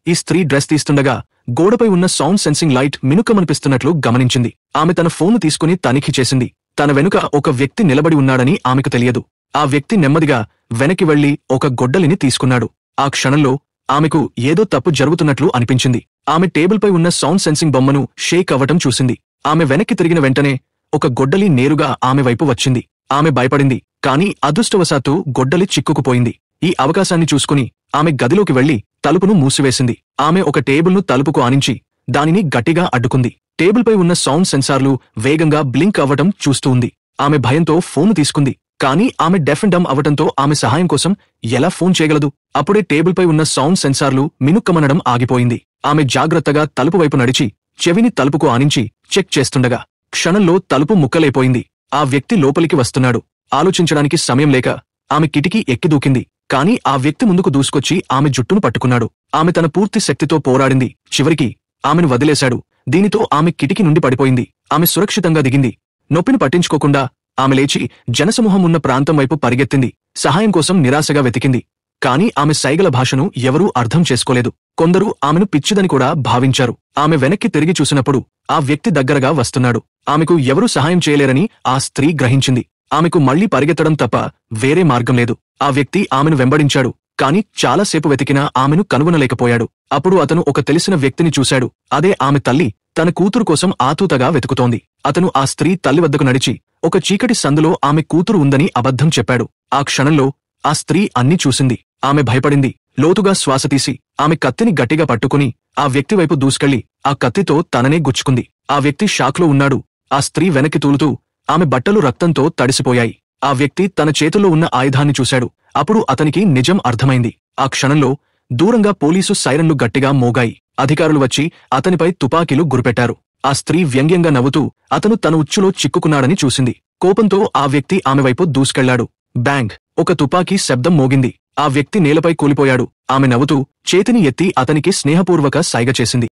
ఈ స్త్రీ డ్రెస్ తీస్తుండగా గోడపై ఉన్న సౌండ్ సెన్సింగ్ లైట్ మినుకమనిపిస్తున్నట్లు గమనించింది. ఆమె తన ఫోను తీసుకుని తనిఖీ చేసింది. తన వెనుక ఒక వ్యక్తి నిలబడి ఉన్నాడని ఆమెకు తెలియదు. ఆ వ్యక్తి నెమ్మదిగా వెనక్కి వెళ్లి ఒక గొడ్డలిని తీసుకున్నాడు. ఆ క్షణంలో ఆమెకు ఏదో తప్పు జరుగుతున్నట్లు అనిపించింది. ఆమె టేబుల్పై ఉన్న సౌండ్ సెన్సింగ్ బొమ్మను షేక్ అవ్వటం చూసింది. ఆమె వెనక్కి తిరిగిన వెంటనే ఒక గొడ్డలి నేరుగా ఆమె వైపు వచ్చింది. ఆమె భయపడింది. కాని అదృష్టవశాత్తు గొడ్డలి చిక్కుకుపోయింది. ఈ అవకాశాన్ని చూసుకుని ఆమె గదిలోకి వెళ్లి తలుపును మూసివేసింది. ఆమె ఒక టేబుల్ను తలుపుకు ఆనించి దానిని గట్టిగా అడ్డుకుంది. టేబుల్పై ఉన్న సౌండ్ సెన్సార్లు వేగంగా బ్లింక్ అవ్వటం చూస్తూ ఉంది. ఆమె భయంతో ఫోను తీసుకుంది. కానీ ఆమె డెఫ్ అండ్ డమ్ అవటంతో ఆమె సహాయం కోసం ఎలా ఫోన్ చేయగలదు? అప్పుడే టేబుల్పై ఉన్న సౌండ్ సెన్సార్లు మినుక్కమనడం ఆగిపోయింది. ఆమె జాగ్రత్తగా తలుపు వైపు నడిచి చెవిని తలుపుకు ఆనించి చెక్ చేస్తుండగా క్షణంలో తలుపు ముక్కలైపోయింది. ఆ వ్యక్తి లోపలికి వస్తున్నాడు. ఆలోచించడానికి సమయం లేక ఆమె కిటికీ ఎక్కి దూకింది. కాని ఆ వ్యక్తి ముందుకు దూసుకొచ్చి ఆమె జుట్టును పట్టుకున్నాడు. ఆమె తన పూర్తి శక్తితో పోరాడింది. చివరికి ఆమెను వదిలేశాడు. దీనితో ఆమె కిటికీ నుండి పడిపోయింది. ఆమె సురక్షితంగా దిగింది. నొప్పిని పట్టించుకోకుండా ఆమె లేచి జనసమూహం ఉన్న ప్రాంతం వైపు పరిగెత్తింది. సహాయం కోసం నిరాశగా వెతికింది. కాని ఆమె సైగల భాషను ఎవరూ అర్థం చేసుకోలేదు. కొందరు ఆమెను పిచ్చిదని కూడా భావించారు. ఆమె వెనక్కి తిరిగి చూసినప్పుడు ఆ వ్యక్తి దగ్గరగా వస్తున్నాడు. ఆమెకు ఎవరూ సహాయం చేయలేరని ఆ స్త్రీ గ్రహించింది. ఆమెకు మళ్లీ పరిగెత్తడం తప్ప వేరే మార్గం లేదు. ఆ వ్యక్తి ఆమెను వెంబడించాడు. కాని చాలాసేపు వెతికినా ఆమెను కనుగొనలేకపోయాడు. అప్పుడు అతను ఒక తెలిసిన వ్యక్తిని చూశాడు. అదే ఆమె తల్లి తన కూతురు కోసం ఆతూతగా వెతుకుతోంది. అతను ఆ స్త్రీ తల్లి వద్దకు నడిచి ఒక చీకటి సందులో ఆమె కూతురు ఉందని అబద్ధం చెప్పాడు. ఆ క్షణంలో ఆ స్త్రీ అన్నీ చూసింది. ఆమె భయపడింది. లోతుగా శ్వాస తీసి ఆమె కత్తిని గట్టిగా పట్టుకుని ఆ వ్యక్తి వైపు దూసుకెళ్లి ఆ కత్తితో తననే గుచ్చుకుంది. ఆ వ్యక్తి షాక్లో ఉన్నాడు. ఆ స్త్రీ వెనక్కి తూలుతూ ఆమె బట్టలు రక్తంతో తడిసిపోయాయి. ఆ వ్యక్తి తన చేతుల్లో ఉన్న ఆయుధాన్ని చూశాడు. అప్పుడు అతనికి నిజం అర్థమైంది. ఆ క్షణంలో దూరంగా పోలీసు సైరన్లు గట్టిగా మోగాయి. అధికారులు వచ్చి అతనిపై తుపాకీలు గురిపెట్టారు. ఆ స్త్రీ వ్యంగ్యంగా నవ్వుతూ అతను తన ఉచ్చులో చిక్కుకున్నాడని చూసింది. కోపంతో ఆ వ్యక్తి ఆమె వైపు దూసుకెళ్లాడు. బ్యాంగ్! ఒక తుపాకీ శబ్దం మోగింది. ఆ వ్యక్తి నేలపై కూలిపోయాడు. ఆమె నవ్వుతూ చేతిని ఎత్తి అతనికి స్నేహపూర్వక సైగ చేసింది.